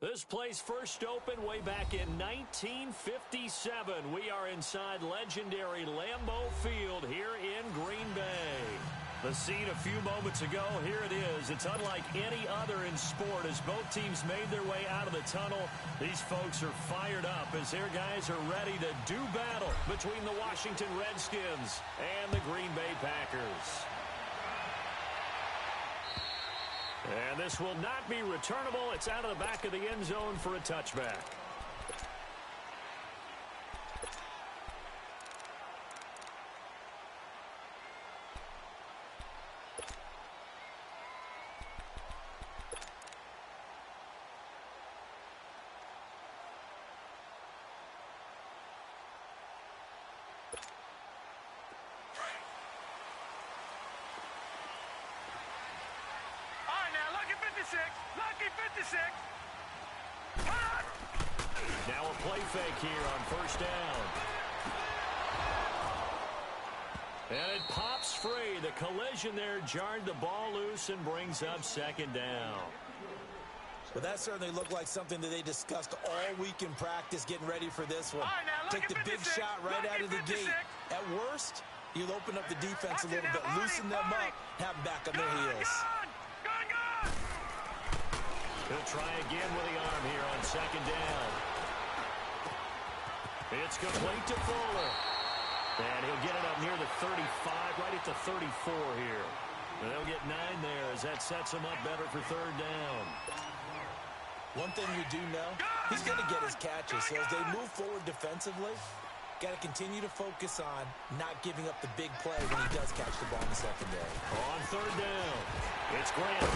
This place first opened way back in 1957. We are inside legendary Lambeau Field here in Green Bay. The scene a few moments ago, here it is. It's unlike any other in sport as both teams made their way out of the tunnel. These folks are fired up as their guys are ready to do battle between the Washington Redskins and the Green Bay Packers. And this will not be returnable. It's out of the back of the end zone for a touchback. Lucky 56. Now a play fake here on first down. And it pops free. The collision there jarred the ball loose and brings up second down. Well, that certainly looked like something that they discussed all week in practice getting ready for this one. Take the big shot right out of the gate. At worst, you'll open up the defense a little bit, loosen them up, have them back on their heels. He'll try again with the arm here on second down. It's complete to Fuller. And he'll get it up near the 35, right at the 34 here. And they'll get 9 there as that sets him up better for third down. One thing you do know, he's going to get his catches. So as they move forward defensively, got to continue to focus on not giving up the big play when he does catch the ball in the secondary. On third down, it's Grant.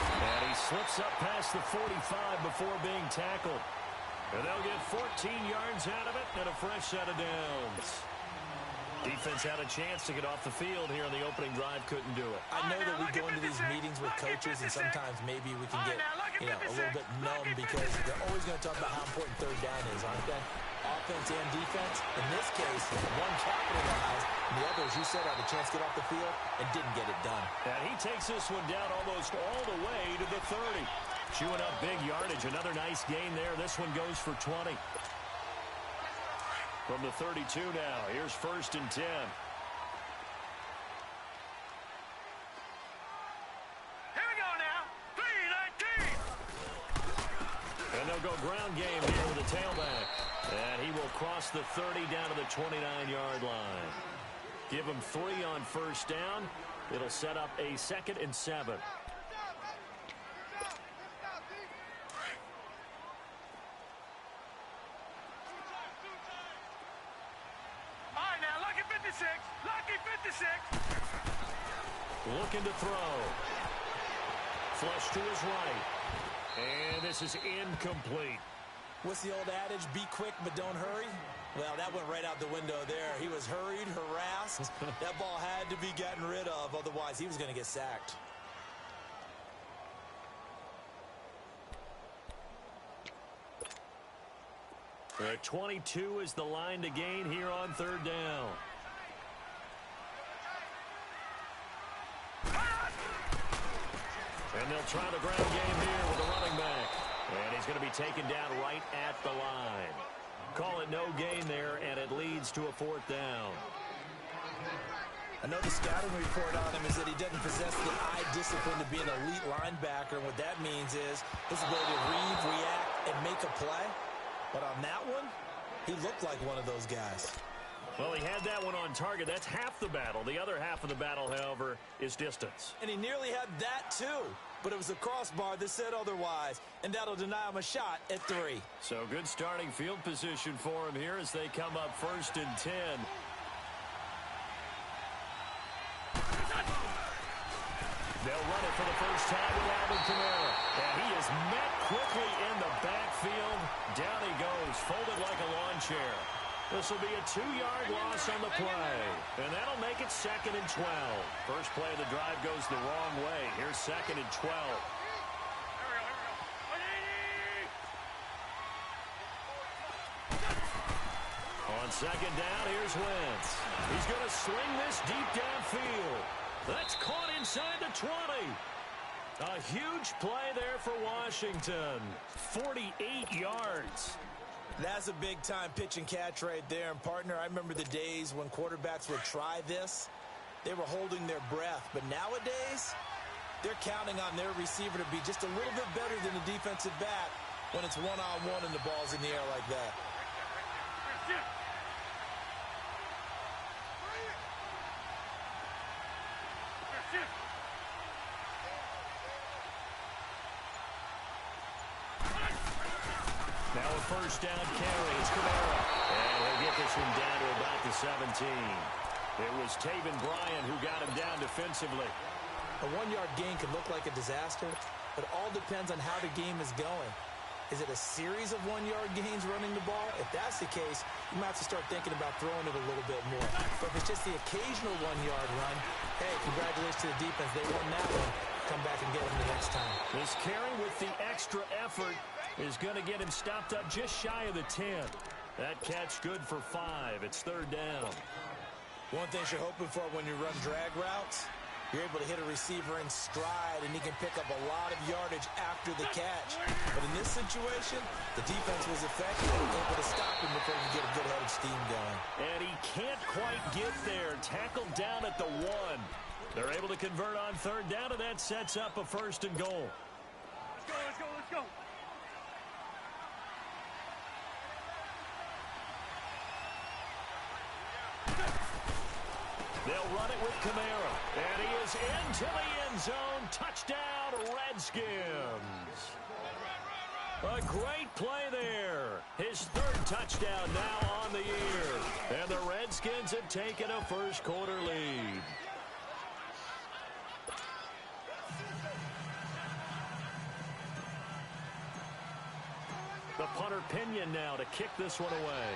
And he slips up past the 45 before being tackled. And they'll get 14 yards out of it and a fresh set of downs. Defense had a chance to get off the field here on the opening drive, couldn't do it. I know that we go into these meetings with coaches and sometimes maybe we can get, a little bit numb because they're always going to talk about how important third down is, aren't they? Offense and defense. In this case, one capitalized, and the other, as you said, had a chance to get off the field and didn't get it done. And he takes this one down almost all the way to the 30. Chewing up big yardage. Another nice gain there. This one goes for 20. From the 32 now. Here's first and 10. Here we go now. 3-19. And they'll go ground game here with the tailback. And he will cross the 30 down to the 29-yard line. Give him 3 on first down. It'll set up a 2nd and 7. All right, now, lucky 56. Lucky 56. Looking to throw. Flush to his right. And this is incomplete. What's the old adage? Be quick, but don't hurry. Well, that went right out the window there. He was hurried, harassed. That ball had to be gotten rid of. Otherwise, he was going to get sacked. The 22 is the line to gain here on third down. And they'll try the ground game here with the running back. And he's going to be taken down right at the line. Call it no gain there, and it leads to a 4th down. I know the scouting report on him is that he doesn't possess the eye discipline to be an elite linebacker. And what that means is his ability to read, react, and make a play. But on that one, he looked like one of those guys. Well, he had that one on target. That's half the battle. The other half of the battle, however, is distance. And he nearly had that, too. But it was a crossbar that said otherwise. And that'll deny him a shot at 3. So good starting field position for him here as they come up 1st and 10. They'll run it for the first time with Alvin Kamara. And he is met quickly in the backfield. Down he goes, folded like a lawn chair. This will be a 2-yard loss on the play. And that'll make it 2nd and 12. First play of the drive goes the wrong way. Here's 2nd and 12. On second down, here's Wentz. He's going to sling this deep downfield. That's caught inside the 20. A huge play there for Washington. 48 yards. That's a big-time pitch and catch right there. And, partner, I remember the days when quarterbacks would try this. They were holding their breath. But nowadays, they're counting on their receiver to be just a little bit better than the defensive back when it's one-on-one and the ball's in the air like that. Now a first down carry. It's Camara. And he'll get this one down to about the 17. It was Taven Bryan who got him down defensively. A one-yard gain can look like a disaster, but all depends on how the game is going. Is it a series of one-yard gains running the ball? If that's the case, you might have to start thinking about throwing it a little bit more. But if it's just the occasional one-yard run, hey, congratulations to the defense. They won that one. Come back and get them the next time. This carry with the extra effort is going to get him stopped up just shy of the 10. That catch good for 5. It's third down. One thing you're hoping for when you run drag routes, you're able to hit a receiver in stride, and he can pick up a lot of yardage after the catch. But in this situation, the defense was effective, able to stop him before you get a good head of steam going. And he can't quite get there. Tackled down at the 1. They're able to convert on third down, and that sets up a first and goal. Let's go, let's go, let's go. They'll run it with Camara. And he is into the end zone. Touchdown, Redskins. A great play there. His third touchdown now on the year. And the Redskins have taken a first quarter lead. The punter Pinion now to kick this one away.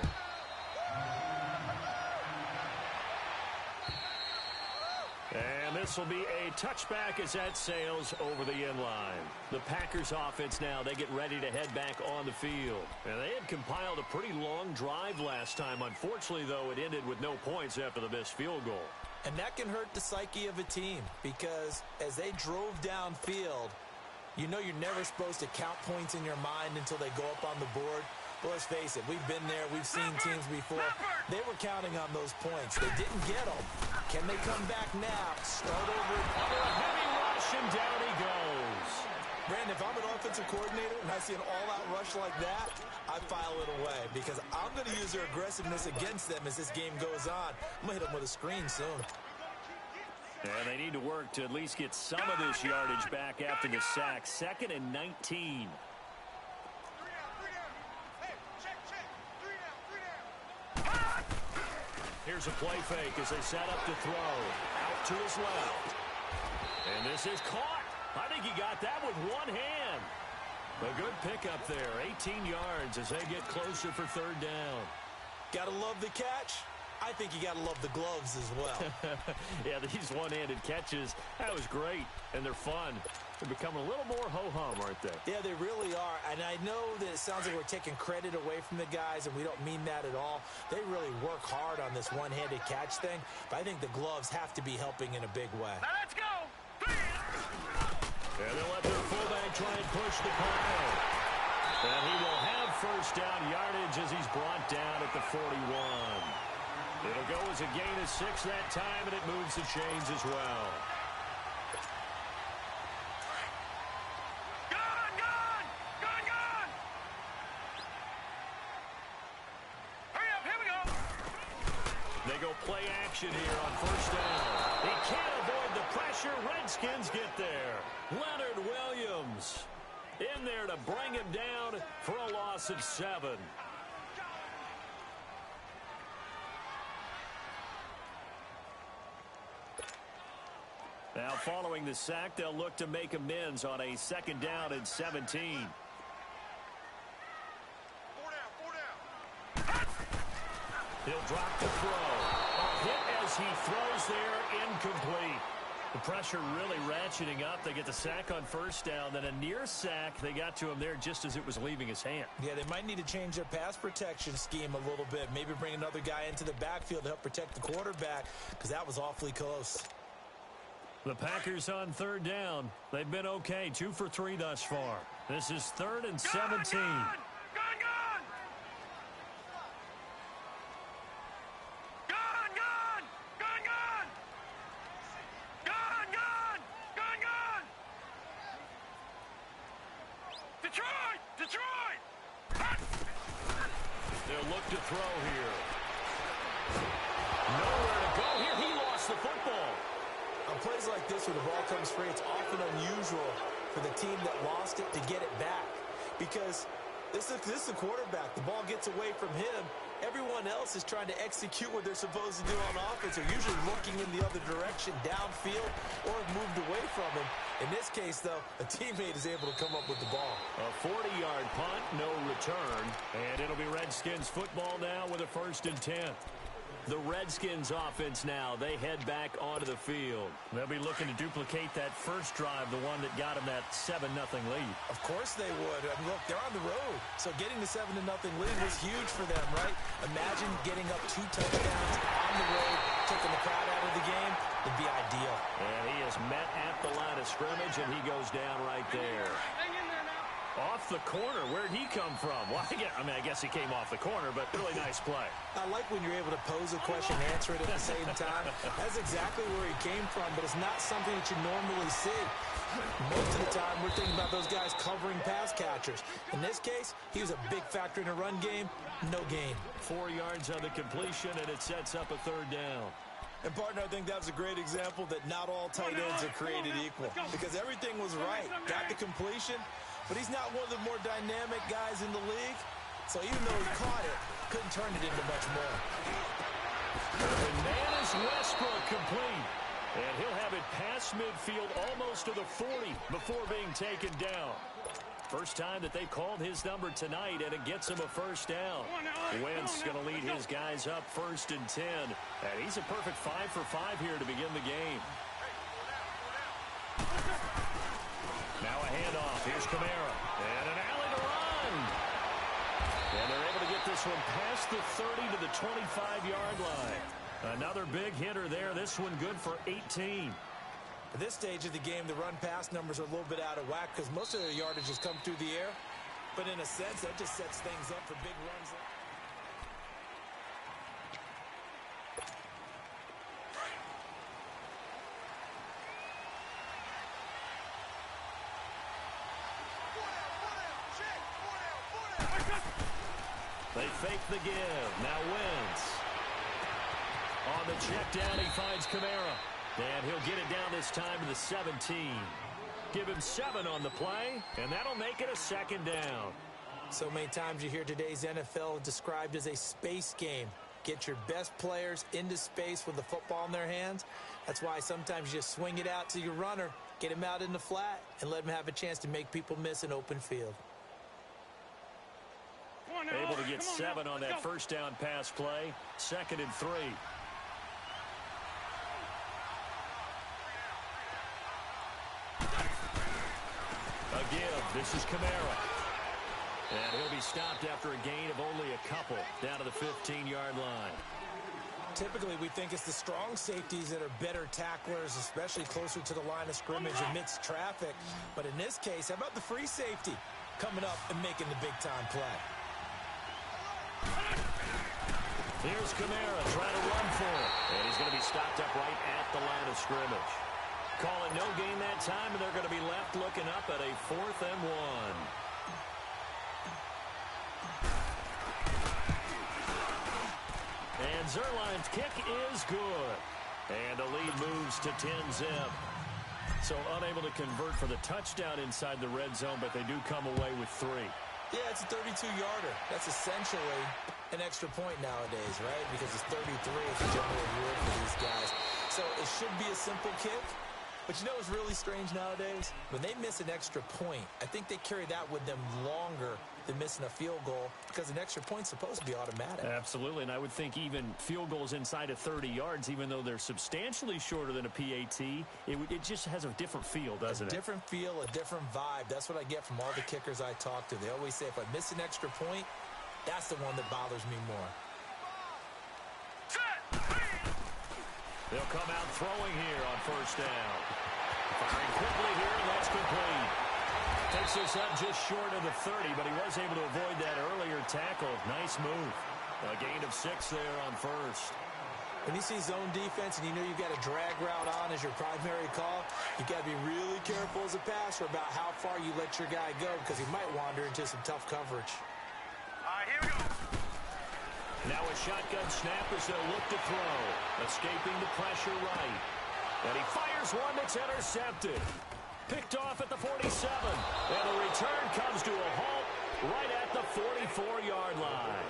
And this will be a touchback as that sails over the end line. The Packers offense now, they get ready to head back on the field. And they had compiled a pretty long drive last time. Unfortunately, though, it ended with no points after the missed field goal. And that can hurt the psyche of a team because as they drove downfield, you know you're never supposed to count points in your mind until they go up on the board. But let's face it, we've been there. We've seen teams before. They were counting on those points. They didn't get them. Can they come back now? Start over. Under a heavy rush, and down he goes. Brandon, if I'm an offensive coordinator and I see an all-out rush like that, I file it away because I'm going to use their aggressiveness against them as this game goes on. I'm going to hit them with a screen soon. And they need to work to at least get some of this yardage back after the sack. 2nd and 19. Here's a play fake as they set up to throw. Out to his left. And this is caught. I think he got that with one hand. A good pickup there. 18 yards as they get closer for third down. Gotta love the catch. I think you gotta love the gloves as well. Yeah, these one-handed catches, that was great. And they're fun. They're becoming a little more ho-hum, aren't they? Yeah, they really are. And I know that it sounds like we're taking credit away from the guys, and we don't mean that at all. They really work hard on this one-handed catch thing, but I think the gloves have to be helping in a big way. Now let's go. And they'll let their fullback try and push the pile. And he will have first down yardage as he's brought down at the 41. It'll go as a gain of 6 that time, and it moves the chains as well. They go play action here on first down. He can't avoid the pressure. Redskins get there. Leonard Williams in there to bring him down for a loss of 7. Now following the sack, they'll look to make amends on a 2nd down and 17. He'll drop the throw. A hit as he throws there, incomplete. The pressure really ratcheting up. They get the sack on first down. Then a near sack. They got to him there just as it was leaving his hand. Yeah, they might need to change their pass protection scheme a little bit. Maybe bring another guy into the backfield to help protect the quarterback because that was awfully close. The Packers on third down. They've been okay, 2 for 3 thus far. This is 3rd and 17. Gone! Detroit! They'll look to throw here. Nowhere to go here. He lost the football. On plays like this where the ball comes free, it's often unusual for the team that lost it to get it back. Because this is the quarterback. The ball gets away from him. Everyone else is trying to execute what they're supposed to do on offense. They're usually looking in the other direction, downfield, or have moved away from him. In this case, though, a teammate is able to come up with the ball. A 40-yard punt, no return. And it'll be Redskins football now with a 1st and 10. The Redskins offense now, they head back onto the field. They'll be looking to duplicate that first drive, the one that got them that 7-0 lead. Of course they would. I mean, look, they're on the road. So getting the 7-0 lead was huge for them, right? Imagine getting up 2 touchdowns on the road, taking the crowd out of the game. It'd be ideal. And he is met at the line of scrimmage, and he goes down right there. Off the corner. Where'd he come from? Well, I guess he came off the corner, but really nice play. I like when you're able to pose a question and answer it at the same time. That's exactly where he came from, but it's not something that you normally see. Most of the time, we're thinking about those guys covering pass catchers. In this case, he was a big factor in a run game. No gain. 4 yards on the completion, and it sets up a 3rd down. And, partner, I think that was a great example that not all tight ends are created equal. Because everything was right. Got the completion, but he's not one of the more dynamic guys in the league. So even though he caught it, couldn't turn it into much more. And man is Westbrook complete. And he'll have it past midfield almost to the 40 before being taken down. First time that they've called his number tonight, and it gets him a 1st down. Wentz going to lead his guys up 1st and 10. And he's a perfect 5 for 5 here to begin the game. Now a handoff. Here's Kamara. And an alley to run. And they're able to get this one past the 30 to the 25-yard line. Another big hitter there. This one good for 18. At this stage of the game, the run-pass numbers are a little bit out of whack because most of their yardage has come through the air. But in a sense, that just sets things up for big runs. They fake the give. Now Wentz. On the check down, he finds Kamara. And he'll get it down this time to the 17. Give him 7 on the play, and that'll make it a 2nd down. So many times you hear today's NFL described as a space game. Get your best players into space with the football in their hands. That's why sometimes you just swing it out to your runner, get him out in the flat, and let him have a chance to make people miss an open field. Able to get 7 on that 1st down pass play. 2nd and 3. A give. This is Kamara. And he'll be stopped after a gain of only a couple down to the 15-yard line. Typically, we think it's the strong safeties that are better tacklers, especially closer to the line of scrimmage amidst traffic. But in this case, how about the free safety coming up and making the big-time play? Here's Kamara trying to run for it. And he's going to be stopped up right at the line of scrimmage. Call it no gain that time, and they're going to be left looking up at a 4th and 1. And Zerline's kick is good. And the lead moves to 10-zip. So unable to convert for the touchdown inside the red zone, but they do come away with 3. Yeah, it's a 32-yarder. That's essentially an extra point nowadays, right? Because it's 33 is the general rule for these guys. So it should be a simple kick. But you know what's really strange nowadays? When they miss an extra point, I think they carry that with them longer than missing a field goal because an extra point's supposed to be automatic. Absolutely, and I would think even field goals inside of 30 yards, even though they're substantially shorter than a PAT, it just has a different feel, doesn't it? A different feel, a different vibe. That's what I get from all the kickers I talk to. They always say if I miss an extra point, that's the one that bothers me more. They'll come out throwing here on first down. Firing quickly here, and that's complete. Takes this up just short of the 30, but he was able to avoid that earlier tackle. Nice move. A gain of 6 there on first. When you see zone defense and you know you've got a drag route on as your primary call, you've got to be really careful as a passer about how far you let your guy go because he might wander into some tough coverage. All right, here we go. Now a shotgun snap as they'll look to throw. Escaping the pressure right. And he fires one that's intercepted. Picked off at the 47. And the return comes to a halt right at the 44-yard line.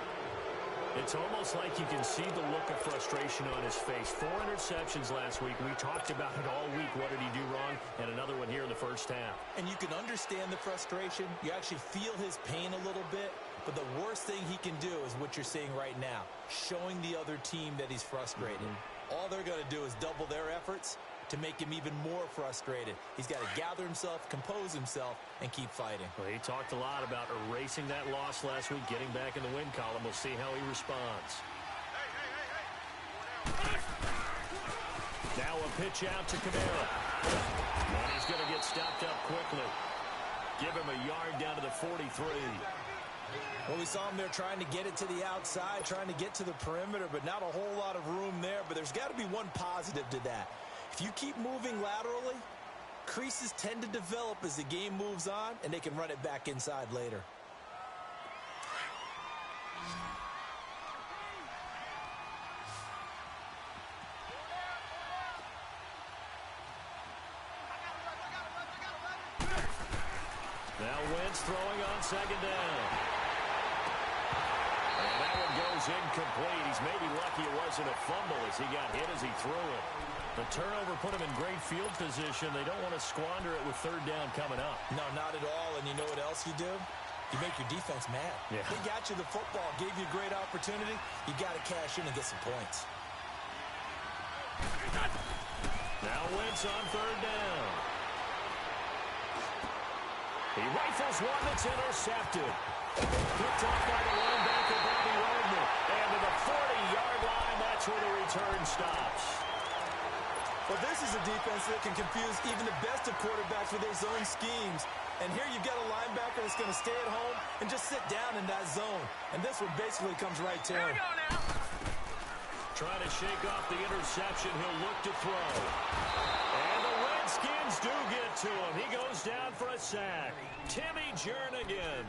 It's almost like you can see the look of frustration on his face. 4 interceptions last week. We talked about it all week. What did he do wrong? And another one here in the first half. And you can understand the frustration. You actually feel his pain a little bit. But the worst thing he can do is what you're seeing right now, showing the other team that he's frustrated. All they're going to do is double their efforts to make him even more frustrated. He's got to gather himself, compose himself, and keep fighting. Well, he talked a lot about erasing that loss last week, getting back in the win column. We'll see how he responds. Now a pitch out to Kamara. And he's going to get stopped up quickly. Give him a yard down to the 43. Well, we saw him there trying to get it to the outside, trying to get to the perimeter, but not a whole lot of room there. But there's got to be one positive to that. If you keep moving laterally, creases tend to develop as the game moves on, and they can run it back inside later. Now Wentz throwing on second down. And that one goes incomplete. He's maybe lucky it wasn't a fumble as he got hit as he threw it. The turnover put him in great field position. They don't want to squander it with third down coming up. No, not at all. And you know what else you do? You make your defense mad. Yeah. They got you the football, gave you a great opportunity. You got to cash in and get some points. Now Wentz on third down. He rifles one that's intercepted. Picked off by the linebacker, Bobby Wagner. And to the 40-yard line, that's where the return stops. Well, this is a defense that can confuse even the best of quarterbacks with their zone schemes. And here you've got a linebacker that's going to stay at home and just sit down in that zone. And this one basically comes right to him. Here we go now. Trying to shake off the interception. He'll look to throw. And the Redskins do get to him. He goes down for a sack. Timmy Jernigan,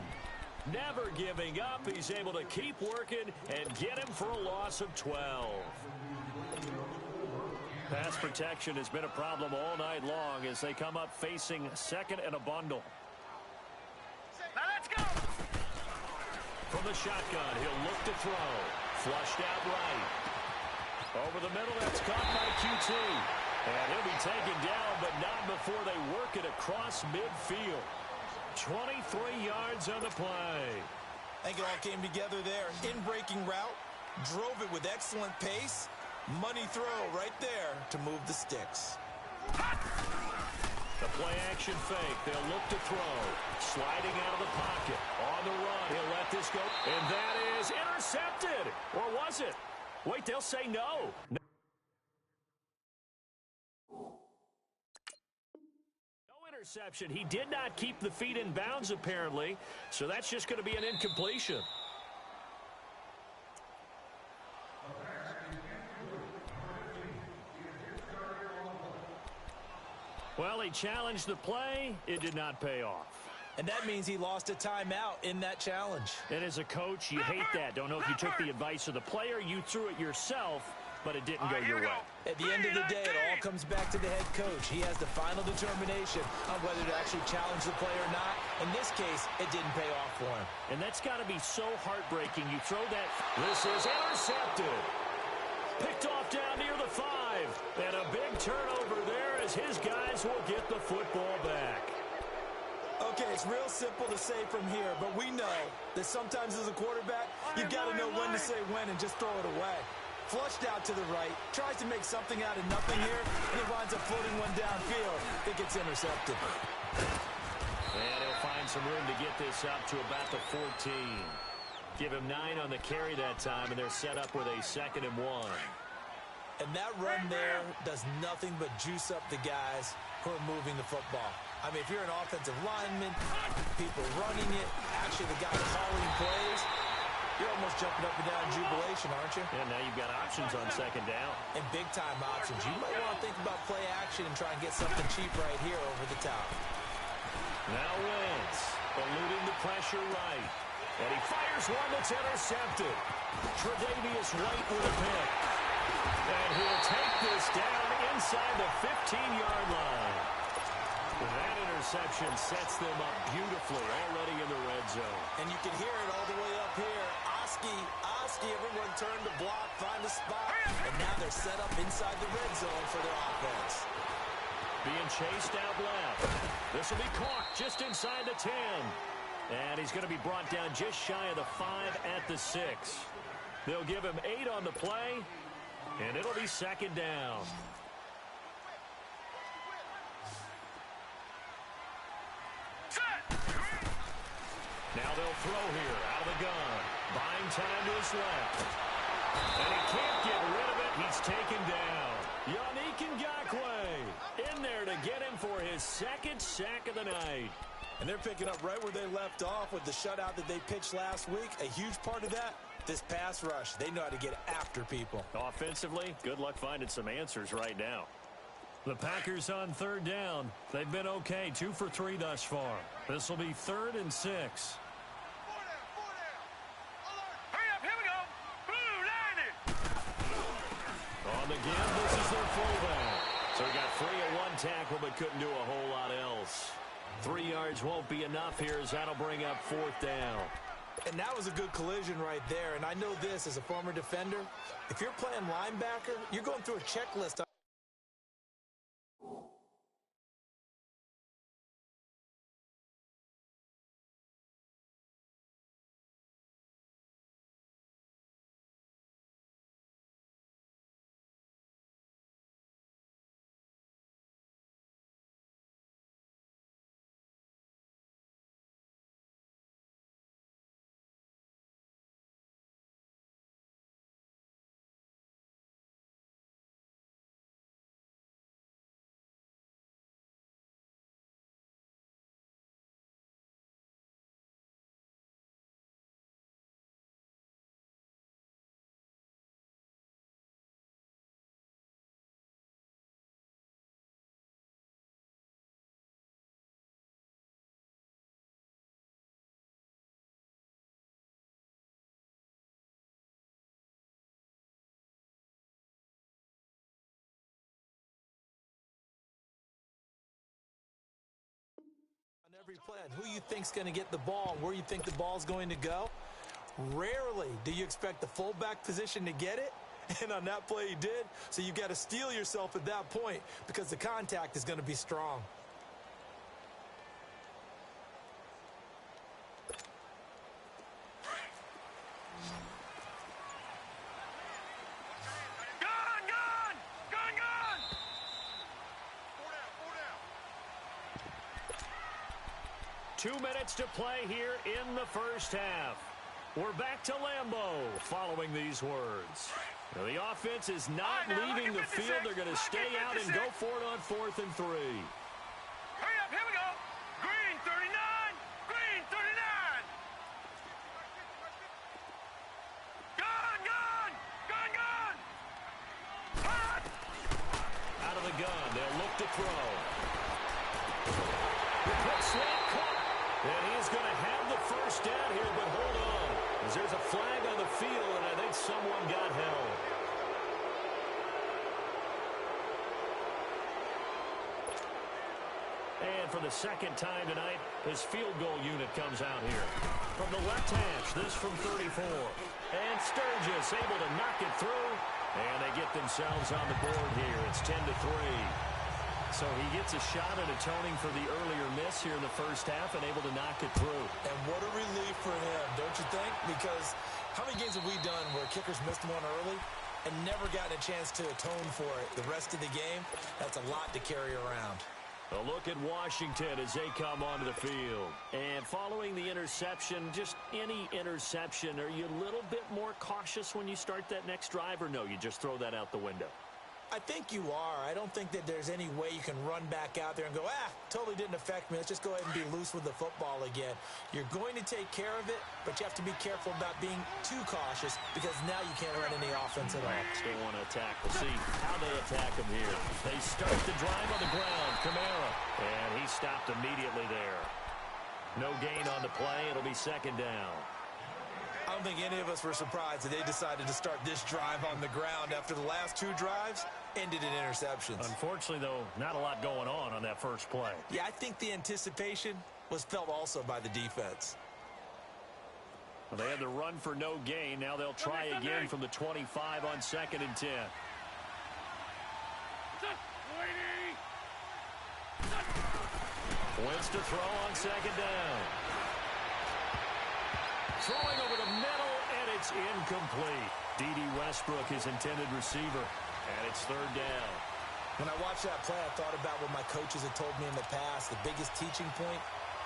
never giving up. He's able to keep working and get him for a loss of 12. Pass protection has been a problem all night long as they come up facing second and a bundle. Now let's go. From the shotgun, he'll look to throw. Flushed out right. Over the middle, that's caught by QT. And he'll be taken down, but not before they work it across midfield. 23 yards on the play. I think it all came together there. In-breaking route, drove it with excellent pace. Money throw right there to move the sticks. The play-action fake. They'll look to throw. Sliding out of the pocket. On the run. He'll let this go. And that is intercepted. Or was it? Wait, they'll say no. No interception. He did not keep the feet in bounds, apparently. So that's just going to be an incompletion. Well, he challenged the play. It did not pay off. And that means he lost a timeout in that challenge. And as a coach, you hate that. Don't know if you took the advice of the player. You threw it yourself, but it didn't go your way. At the end of the day, it all comes back to the head coach. He has the final determination on whether to actually challenge the play or not. In this case, it didn't pay off for him. And that's got to be so heartbreaking. You throw that. This is intercepted. Picked off down near the 5. And a big turnover there as his guys will get the football back. Okay, it's real simple to say from here, but we know that sometimes as a quarterback, you've got to know when to say when and just throw it away. Flushed out to the right, tries to make something out of nothing here, and he winds up floating one downfield. I think it's intercepted. And he'll find some room to get this up to about the 14. Give him 9 on the carry that time, and they're set up with a 2nd and 1. And that run there does nothing but juice up the guys who are moving the football. I mean, if you're an offensive lineman, people running it, actually the guy calling plays, you're almost jumping up and down in jubilation, aren't you? And now you've got options on second down. And big-time options. You might want to think about play action and try and get something cheap right here over the top. Now Wentz, eluding the pressure right. And he fires one that's intercepted. Tre'Davious White with a pick. And he'll take this down inside the 15-yard line. And that interception sets them up beautifully already in the red zone. And you can hear it all the way up here. Oski, everyone turned to block, find a spot. And now they're set up inside the red zone for their offense. Being chased out left. This will be caught just inside the 10. And he's going to be brought down just shy of the 5 at the 6. They'll give him 8 on the play, and it'll be second down. Now they'll throw here out of the gun. Buying time to his left. And he can't get rid of it. He's taken down. Yannick Ngakoue in there to get him for his second sack of the night. And they're picking up right where they left off with the shutout that they pitched last week. A huge part of that, this pass rush. They know how to get after people. Offensively, good luck finding some answers right now. The Packers on third down. They've been okay, 2 for 3 thus far. This will be 3rd and 6. Hurry up, here we go. Blue, line it. On the give, this is their fullback. So he got free at one tackle but couldn't do a whole lot else. 3 yards won't be enough here as that'll bring up 4th down. And that was a good collision right there. And I know this as a former defender. If you're playing linebacker, you're going through a checklist. Every play, who you think's going to get the ball, where you think the ball's going to go. Rarely do you expect the fullback position to get it, and on that play he did. So you got to steel yourself at that point because the contact is going to be strong. Gone! 2 minutes to play here in the first half. We're back to Lambeau following these words. Now, the offense is not leaving the field. They're going to stay out and go for it on 4th and 3. Hurry up, here we go. Green 39. Green 39. Gone. Hot. Out of the gun, they'll look to throw. The quick slant caught. And he's going to have the first down here, but hold on. As there's a flag on the field, and I think someone got held. And for the second time tonight, his field goal unit comes out here. From the left hash, this from 34. And Sturgis able to knock it through. And they get themselves on the board here. It's 10-3. So he gets a shot at atoning for the earlier miss here in the first half and able to knock it through. And what a relief for him, don't you think? Because how many games have we done where kickers missed one early and never gotten a chance to atone for it the rest of the game? That's a lot to carry around. A look at Washington as they come onto the field. And following the interception, just any interception, are you a little bit more cautious when you start that next drive, or no, you just throw that out the window? I think you are. I don't think that there's any way you can run back out there and go, totally didn't affect me. Let's just go ahead and be loose with the football again. You're going to take care of it, but you have to be careful about being too cautious because now you can't run any offense at all. Still want to attack. We'll see how they attack him here. They start the drive on the ground. Kamara. And he stopped immediately there. No gain on the play. It'll be second down. I don't think any of us were surprised that they decided to start this drive on the ground after the last two drives ended in interceptions. Unfortunately, though, not a lot going on that first play. Yeah, I think the anticipation was felt also by the defense. Well, they had the run for no gain. Now they'll try again from the 25 on 2nd and 10. Wins to throw on 2nd down. Throwing over the middle, and it's incomplete. D.D. Westbrook, his intended receiver, and it's 3rd down. When I watched that play, I thought about what my coaches had told me in the past. The biggest teaching point,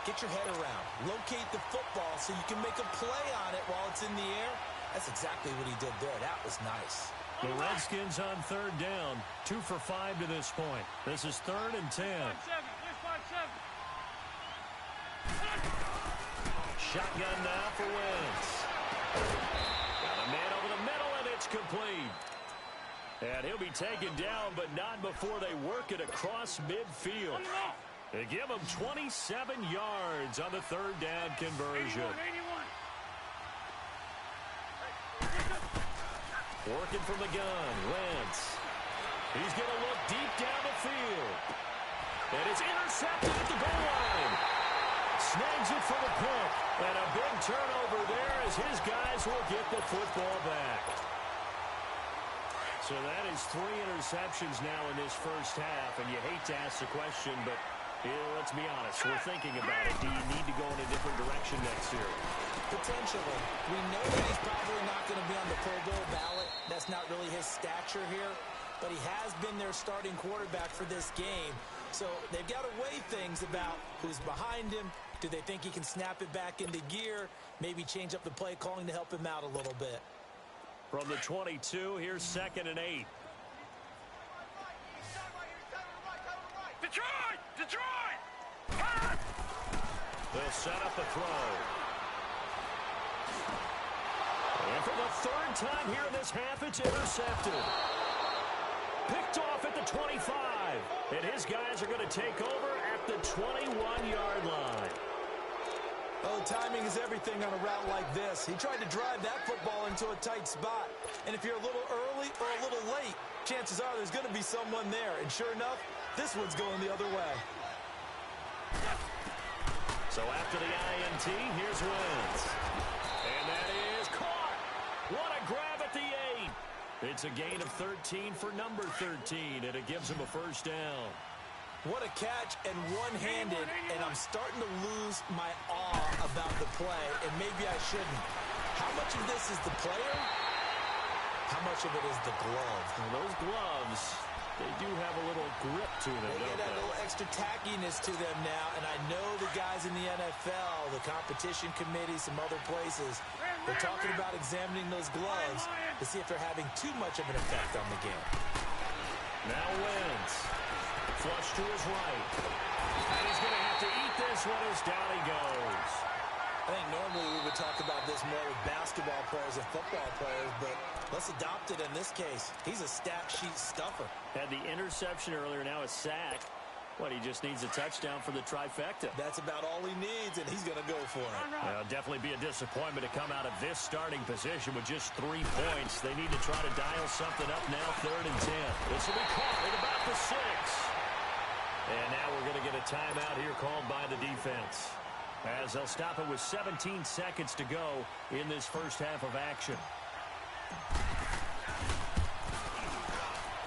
get your head around. Locate the football so you can make a play on it while it's in the air. That's exactly what he did there. That was nice. The Redskins on 3rd down, 2 for 5 to this point. This is 3rd and 10. Shotgun now for Wentz. Got a man over the middle, and it's complete. And he'll be taken down, but not before they work it across midfield. They give him 27 yards on the 3rd down conversion. Working from the gun, Wentz. He's going to look deep down the field. And it's intercepted at the goal line. Snags it for the pick. And a big turnover there as his guys will get the football back. So that is 3 interceptions now in this first half. And you hate to ask the question, but let's be honest. We're thinking about it. Do you need to go in a different direction next year? Potentially. We know that he's probably not going to be on the Pro Bowl ballot. That's not really his stature here. But he has been their starting quarterback for this game. So they've got to weigh things about who's behind him. Do they think he can snap it back into gear? Maybe change up the play calling to help him out a little bit. From the 22, here's 2nd and 8. Detroit! Detroit! They'll set up the throw. And for the 3rd time here in this half, it's intercepted. Picked off at the 25. And his guys are going to take over at the 21-yard line. Oh, timing is everything on a route like this. He tried to drive that football into a tight spot. And if you're a little early or a little late, chances are there's going to be someone there. And sure enough, this one's going the other way. So after the INT, here's Wentz. And that is caught. What a grab at the 8. It's a gain of 13 for number 13, and it gives him a 1st down. What a catch and one-handed, and I'm starting to lose my awe about the play, and maybe I shouldn't. How much of this is the player? How much of it is the glove? Well, those gloves, they do have a little grip to them, They get that little extra tackiness to them now, and I know the guys in the NFL, the competition committee, some other places, they're talking about examining those gloves to see if they're having too much of an effect on the game. Now Wentz. Flush to his right. And he's going to have to eat this one as down he goes. I think normally we would talk about this more with basketball players and football players, but let's adopt it in this case. He's a stat sheet stuffer. Had the interception earlier, now a sack. What, he just needs a touchdown for the trifecta. That's about all he needs, and he's going to go for it. Well, definitely be a disappointment to come out of this starting position with just 3 points. They need to try to dial something up now, 3rd and 10. This will be caught at about the 6. And now we're going to get a timeout here called by the defense, as they'll stop it with 17 seconds to go in this first half of action.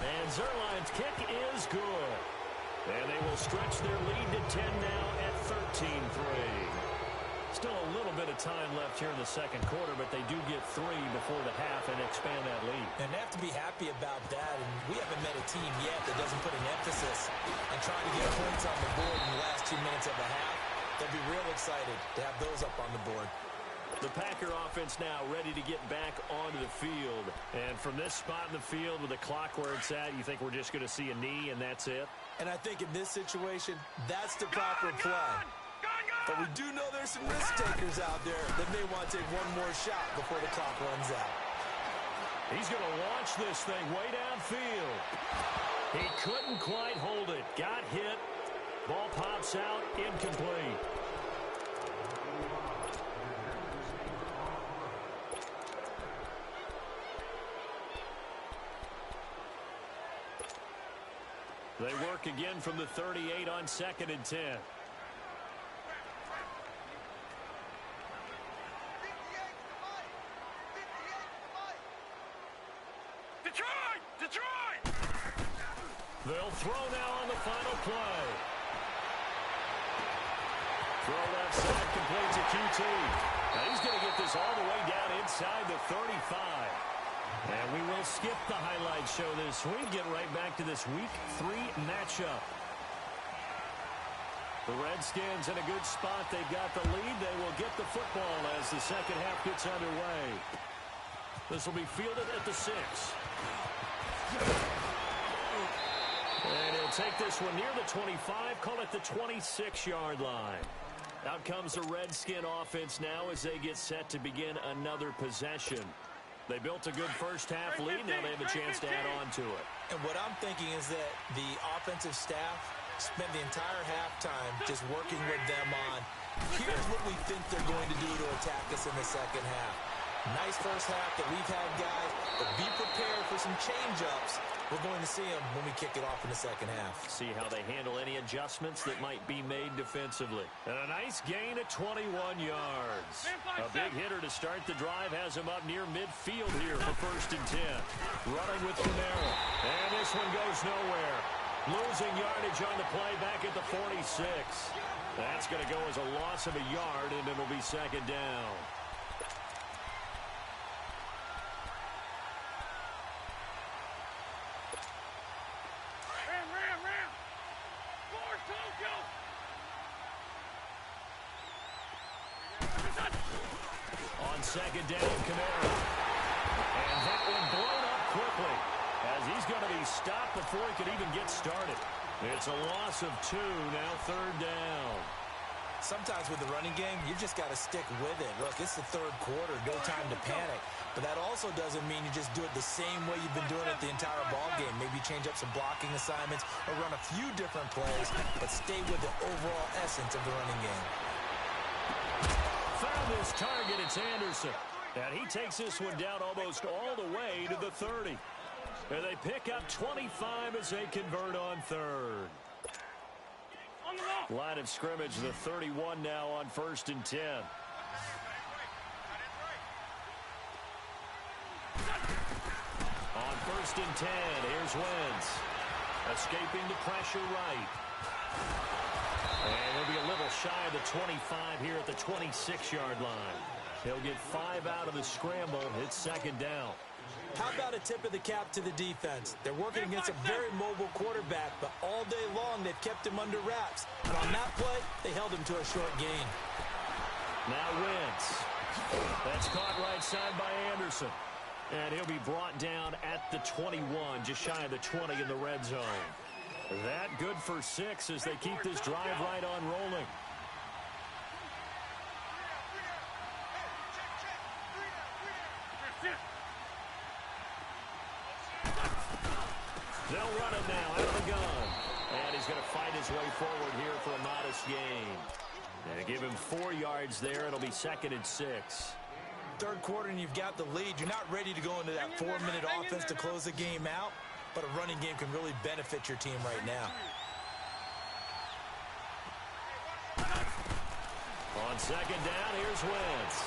And Zerline's kick is good. And they will stretch their lead to 10 now at 13-3. Still a little bit of time left here in the second quarter, but they do get 3 before the half and expand that lead. And they have to be happy about that. And we haven't met a team yet that doesn't put an emphasis on trying to get points on the board in the last 2 minutes of the half. They'll be real excited to have those up on the board. The Packer offense now ready to get back onto the field. And from this spot in the field with the clock where it's at, you think we're just going to see a knee and that's it? And I think in this situation, that's the proper play. But we do know there's some risk takers out there that may want to take one more shot before the clock runs out. He's going to launch this thing way downfield. He couldn't quite hold it. Got hit. Ball pops out. Incomplete. They work again from the 38 on 2nd and 10. Detroit! They'll throw now on the final play. Throw left side, complete to QT. Now he's going to get this all the way down inside the 35. And we will skip the highlight show this week. Get right back to this Week 3 matchup. The Redskins in a good spot. They've got the lead. They will get the football as the second half gets underway. This will be fielded at the 6. And he'll take this one near the 25. Call it the 26-yard line. Out comes the Redskin offense now as they get set to begin another possession. They built a good first half lead. Now they have a chance to add on to it. And what I'm thinking is that the offensive staff spent the entire halftime just working with them on, here's what we think they're going to do to attack us in the second half. Nice first half that we've had, guys, but be prepared for some change-ups. We're going to see them when we kick it off in the second half. See how they handle any adjustments that might be made defensively. And a nice gain at 21 yards. A big hitter to start the drive has him up near midfield here for 1st and 10. Running with Camaro. And this one goes nowhere. Losing yardage on the play back at the 46. That's going to go as a loss of a yard, and it'll be 2nd down. On 2nd down, Camaro. And that one blown up quickly as he's going to be stopped before he could even get started. It's a loss of 2, now 3rd down. Sometimes with the running game, you just got to stick with it. Look, it's the 3rd quarter, no time to panic. But that also doesn't mean you just do it the same way you've been doing it the entire ball game. Maybe change up some blocking assignments or run a few different plays, but stay with the overall essence of the running game. Found his target, it's Anderson. And he takes this one down almost all the way to the 30. And they pick up 25 as they convert on 3rd. Line of scrimmage, the 31 now on 1st and 10. On 1st and 10, here's Wentz. Escaping the pressure right. And he'll be a little shy of the 25 here at the 26-yard line. He'll get 5 out of the scramble. It's 2nd down. How about a tip of the cap to the defense? They're working against a very mobile quarterback, but all day long they've kept him under wraps. And on that play, they held him to a short gain. Now Wentz. That's caught right side by Anderson. And he'll be brought down at the 21, just shy of the 20 in the red zone. That good for 6 as they keep this drive right on rolling. They'll run it now out of the gun. And he's going to fight his way forward here for a modest gain. And give him 4 yards there. It'll be 2nd and 6. 3rd quarter and you've got the lead. You're not ready to go into that 4-minute offense to close the game out, but a running game can really benefit your team right now. On 2nd down, here's Wentz.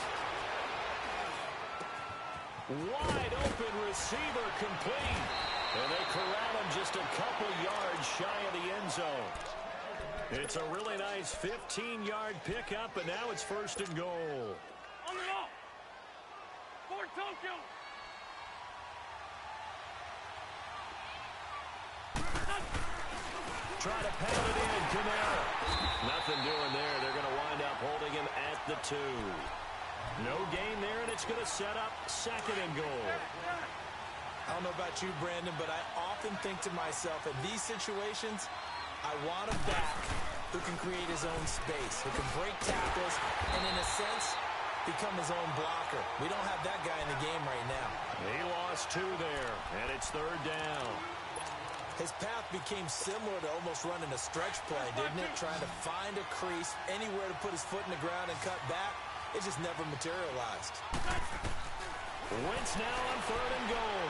Wide open receiver complete. And they corral him just a couple yards shy of the end zone. It's a really nice 15-yard pickup, and now it's 1st and goal. On the ball. For Tokyo. Try to pound it in, Camaro. Nothing doing there. They're going to wind up holding him at the 2. No gain there, and it's going to set up second and goal. I don't know about you, Brandon, but I often think to myself, in these situations, I want a back who can create his own space, who can break tackles, and in a sense, become his own blocker. We don't have that guy in the game right now. He lost 2 there, and it's third down. His path became similar to almost running a stretch play, didn't it? Trying to find a crease, anywhere to put his foot in the ground and cut back. It just never materialized. Wentz now on third and goal.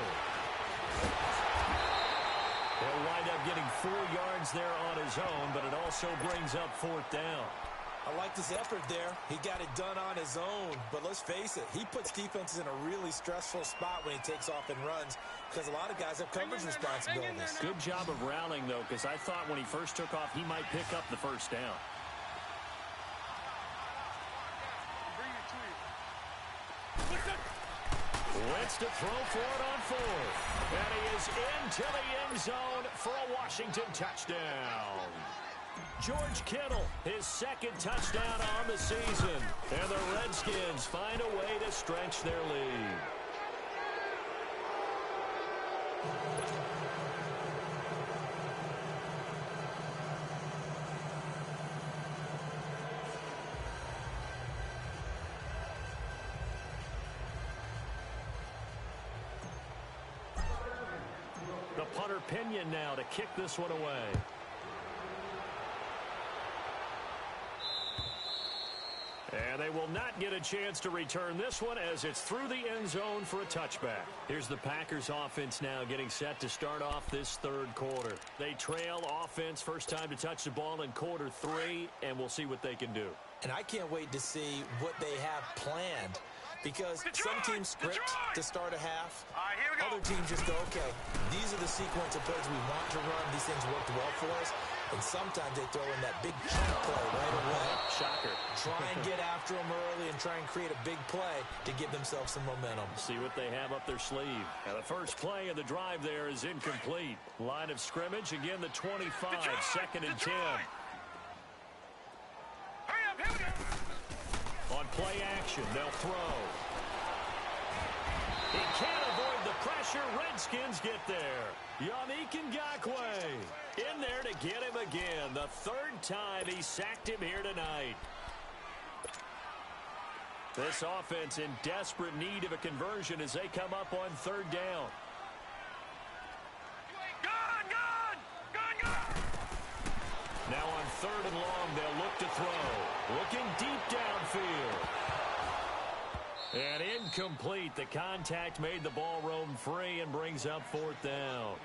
He'll wind up getting 4 yards there on his own, but it also brings up fourth down. I liked his effort there. He got it done on his own. But let's face it, he puts defenses in a really stressful spot when he takes off and runs because a lot of guys have coverage responsibilities. Good job of rallying, though, because I thought when he first took off, he might pick up the first down. Wentz to throw for it on fourth. And he is into the end zone for a Washington touchdown. George Kittle, his second touchdown on the season. And the Redskins find a way to stretch their lead. The punter Pinion now to kick this one away. And they will not get a chance to return this one as it's through the end zone for a touchback. Here's the Packers offense now getting set to start off this third quarter. They trail offense, first time to touch the ball in quarter 3, and we'll see what they can do. And I can't wait to see what they have planned. Because some teams script to start a half. Other teams just go, okay, these are the sequence of plays we want to run. These things worked well for us. And sometimes they throw in that big chunk play right away. Shocker. Try and get after them early and try and create a big play to give themselves some momentum. See what they have up their sleeve. And the first play of the drive there is incomplete. Line of scrimmage, again, the 25, second and 10. Hurry up, here we go. On play action, they'll throw. He can't avoid the pressure. Redskins get there. Yannick Ngakoue in there to get him again. The third time he sacked him here tonight. This offense in desperate need of a conversion as they come up on third down. Now on third and long, they'll look to throw. Looking deep downfield. And incomplete. The contact made the ball roam free and brings up fourth down.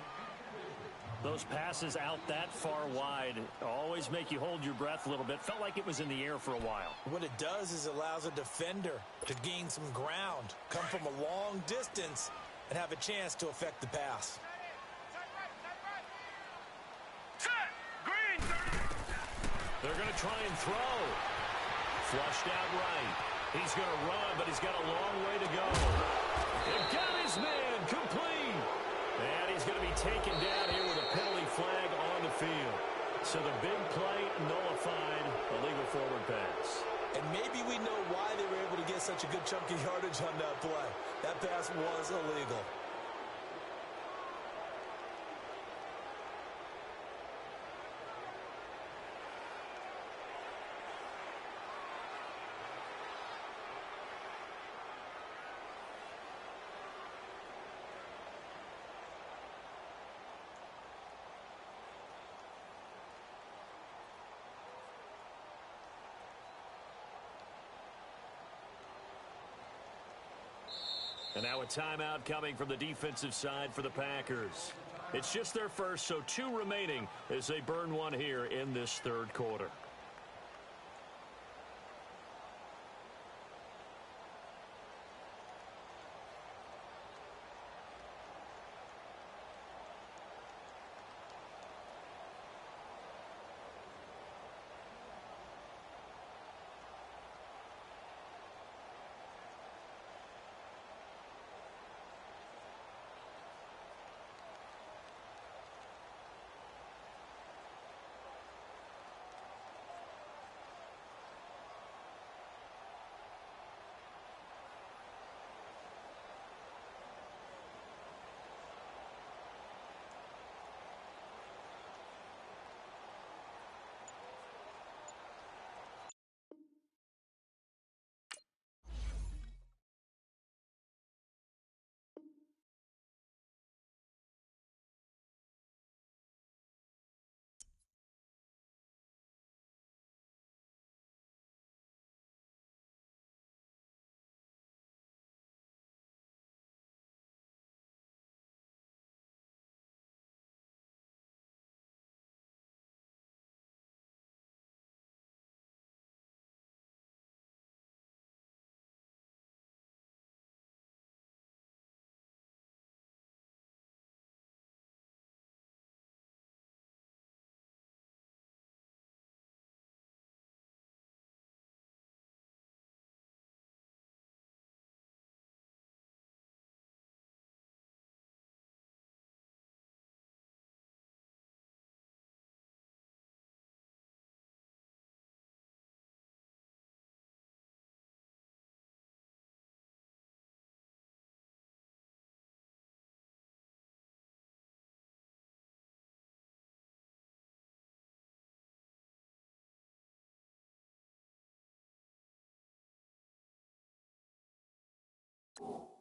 Those passes out that far wide always make you hold your breath a little bit. Felt like it was in the air for a while. What it does is it allows a defender to gain some ground, come from a long distance, and have a chance to affect the pass. They're going to try and throw. Flushed out right. He's going to run, but he's got a long way to go. They've got his man complete. And he's going to be taken down here with a penalty flag on the field. So the big play nullified, illegal forward pass. And maybe we know why they were able to get such a good chunk of yardage on that play. That pass was illegal. And now a timeout coming from the defensive side for the Packers. It's just their first, so 2 remaining as they burn one here in this third quarter. it.